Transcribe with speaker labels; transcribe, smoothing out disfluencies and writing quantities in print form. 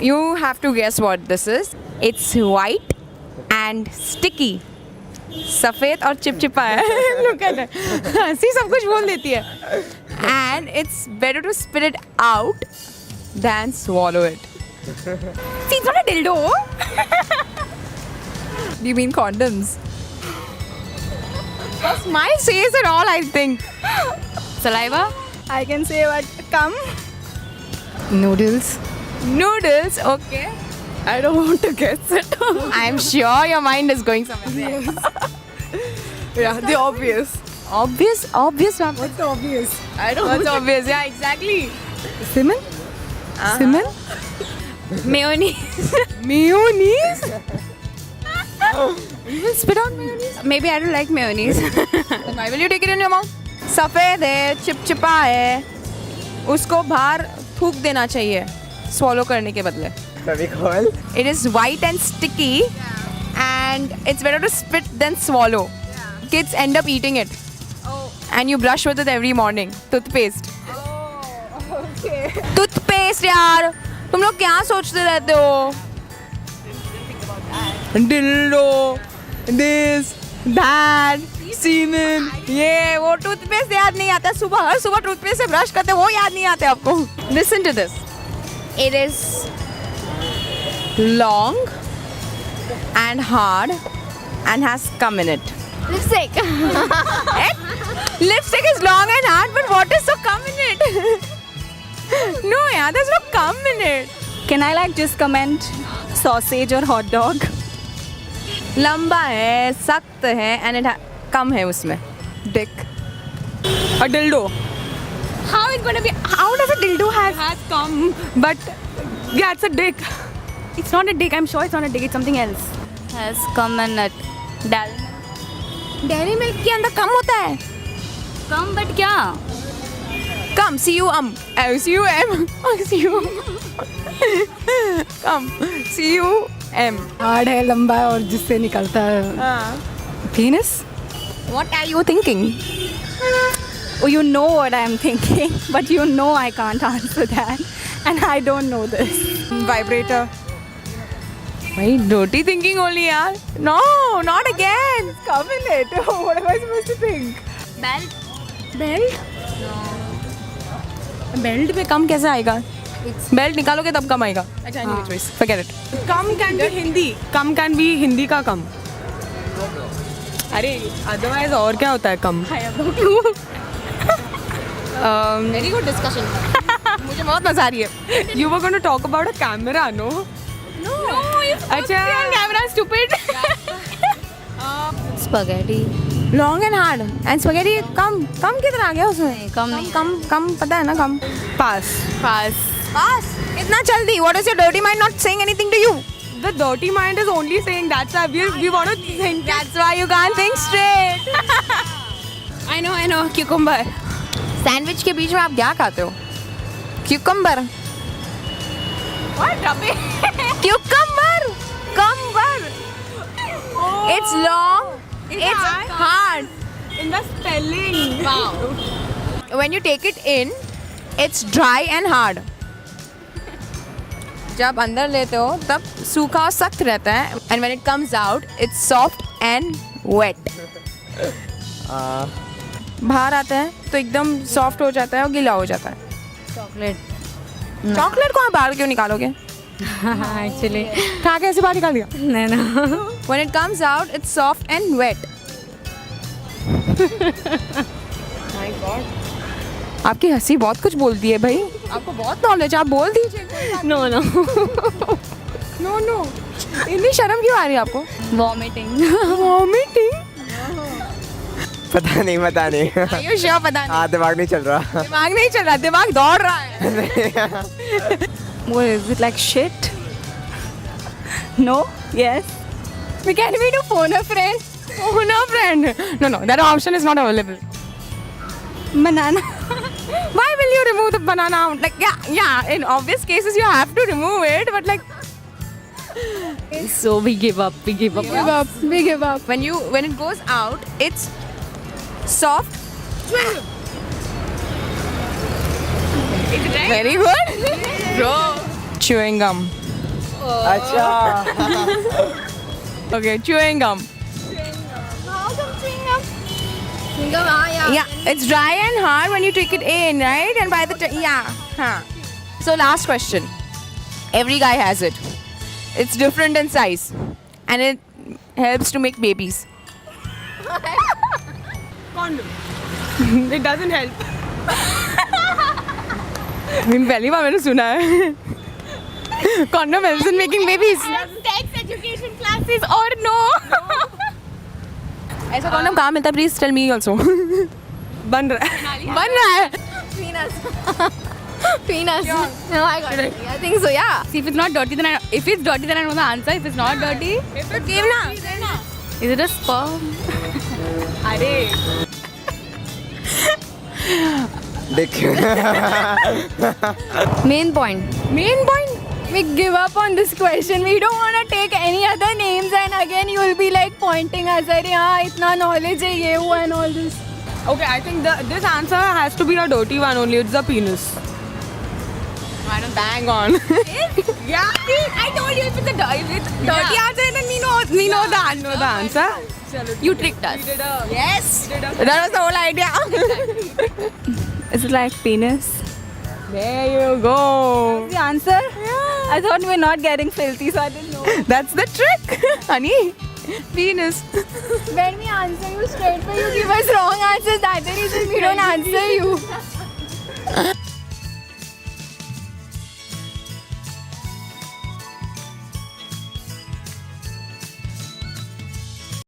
Speaker 1: You have to guess what this is. It's white and sticky. सफेद और चिपचिपा है. Look at it. हंसी सब कुछ बोल देती है. And it's better to spit it out than swallow it. See, it's not a dildo. Do you mean condoms? The smile says it all, I think. Saliva?
Speaker 2: I can say what cum.
Speaker 1: Noodles. Noodles, okay.
Speaker 2: I don't want to guess it.
Speaker 1: I'm sure your mind is going somewhere.
Speaker 2: Yeah, the obvious.
Speaker 1: Obvious? Obvious?
Speaker 2: What's the obvious? I don't
Speaker 1: What's obvious? Yeah, exactly.
Speaker 2: Semen?
Speaker 1: Semen?
Speaker 3: Mayonnaise.
Speaker 1: Mayonnaise? You will spit out mayonnaise?
Speaker 3: Maybe I don't like mayonnaise.
Speaker 1: Then why will you take it in your mouth? सफेद है, चिपचिपा है, उसको बाहर थूक देना चाहिए swallow करने के बदले.
Speaker 4: Fevicol.
Speaker 1: It is white and sticky, and it's better to spit than swallow. Kids end up eating it. And you brush with it every morning. Toothpaste. Toothpaste यार, तुम लोग क्या सोचते रहते हो? Dildo, this, that, semen. ये वो toothpaste याद नहीं आता. सुबह हर सुबह toothpaste से brush करते वो याद नहीं आते आपको. Listen to this. It is long and hard and has cum in it.
Speaker 3: Lipstick.
Speaker 1: Lipstick is long and hard, but what is so cum in it? No, yeah, there's no cum in it.
Speaker 2: Can I like just comment sausage or hot dog?
Speaker 1: लंबा है, सख्त है, and it cum है उसमें.
Speaker 2: Dick.
Speaker 1: A dildo.
Speaker 3: How is gonna be? How does a dildo has?
Speaker 2: Has cum, but yeah, it's a dick. It's not a dick. I'm sure it's not a dick. It's something else.
Speaker 3: Has cum in it. Dairy
Speaker 1: dairy milk के अंदर कम होता है.
Speaker 3: cum, but क्या?
Speaker 1: कम cum cum
Speaker 2: Hard है, लंबा है और जिससे निकलता है. Penis?
Speaker 1: What are you thinking?
Speaker 2: Oh, you know what I'm thinking, but you know I can't answer that, and I don't know this.
Speaker 1: Vibrator. Why dirty thinking only yaar? No, not again.
Speaker 2: Cum in it. What am I supposed to think?
Speaker 3: Belt.
Speaker 1: Belt. Belt पे कम कैसे आएगा? Belt निकालोगे तब कम आएगा. अच्छा, anyway, choice. Forget it.
Speaker 2: Cum can be Hindi. Cum can be Hindi का cum. अरे otherwise और क्या होता है cum?
Speaker 1: Very good discussion. मुझे बहुत मजा आ रही है.
Speaker 2: You were going to talk about a camera, no?
Speaker 1: No,
Speaker 2: अच्छा.
Speaker 1: camera stupid.
Speaker 3: Spaghetti.
Speaker 1: Long and hard and spaghetti कम कितना आ गया उसमें?
Speaker 3: कम नहीं.
Speaker 1: कम पता है ना कम.
Speaker 2: Pass.
Speaker 1: Pass. इतना जल्दी. What is your dirty mind not saying anything to you?
Speaker 2: The dirty mind is only saying that's why we want to think.
Speaker 1: That's why you can't think straight.
Speaker 3: I know. Cucumber.
Speaker 1: Sandwich के बीच में आप क्या खाते हो? Cucumber.
Speaker 2: What rubbish?
Speaker 1: Cucumber. Cumber. It's long. It's hard.
Speaker 2: In the spelling.
Speaker 1: Wow. When you take it in, it's dry and hard. जब अंदर लेते हो तब सूखा और सख्त रहता है. And when it comes out, it's soft and wet. बाहर आता है तो एकदम सॉफ्ट हो जाता है और गीला हो जाता है. चॉकलेट को आप बाहर क्यों निकालोगे?
Speaker 3: Actually.
Speaker 1: खा के ऐसे बाहर निकाल दिया.
Speaker 3: No.
Speaker 1: When it comes out, it's soft and wet. My God. आपकी हंसी बहुत कुछ बोलती है भाई. आपको बहुत नॉलेज. आप बोल दीजिए.
Speaker 3: No.
Speaker 1: नो. इतनी शर्म क्यों आ रही है आपको?
Speaker 3: Vomiting.
Speaker 1: वॉमिटिंग.
Speaker 4: पता नहीं
Speaker 1: Are you sure? पता नहीं.
Speaker 4: हाँ, दिमाग नहीं चल रहा.
Speaker 1: दिमाग नहीं चल रहा. दिमाग दौड़ रहा है.
Speaker 2: What is it, like shit? No? Yes?
Speaker 1: Can we do phone a friend? Phone a friend. No. That option is not available.
Speaker 2: Banana.
Speaker 1: Why will you remove the banana? Like, yeah. In obvious cases, you have to remove it, but like.
Speaker 3: So we give up.
Speaker 1: We give up. When it goes out, it's soft. Very good. Bro. Chewing gum.
Speaker 4: अच्छा
Speaker 1: Okay, chewing gum.
Speaker 3: How come chewing gum? Chewing gum,
Speaker 1: Yeah, it's dry and hard when you take it in, right? And by the time, yeah. Huh. So last question. Every guy has it. It's different in size, and it helps to make babies.
Speaker 3: Condom. It doesn't help.
Speaker 1: पहली बार मैंने सुना है. Condom helps in making babies.
Speaker 3: Sex education classes or no?
Speaker 1: ऐसा condom कहाँ मिलता है? Please tell me also.
Speaker 3: बन रहा है.
Speaker 1: बन रहा है.
Speaker 3: Penis. No, I got it. I think so, yeah.
Speaker 2: See, if it's not dirty, then if it's dirty, then I know the answer. If it's not dirty,
Speaker 3: Give na.
Speaker 2: is it a sperm?
Speaker 4: देखिए
Speaker 2: Main point.
Speaker 1: Main point.
Speaker 2: We give up on this question. We don't want to take any other names, and again you will be like pointing us at yeah, itna knowledge hai ye wo and all this.
Speaker 3: Okay, I think this answer has to be a dirty one only. It's the penis.
Speaker 1: Madam, bang on.
Speaker 3: Yeah. I told you if it's a dirty answer, then we know the answer.
Speaker 2: You tricked us.
Speaker 1: Yes. That was the whole idea.
Speaker 2: Is it like penis?
Speaker 1: There you go.
Speaker 2: The answer? I thought we were not getting filthy, so I didn't know.
Speaker 1: That's the trick, honey. Penis.
Speaker 2: When we answer you straight, but you give us wrong answers. That's the reason we don't answer you.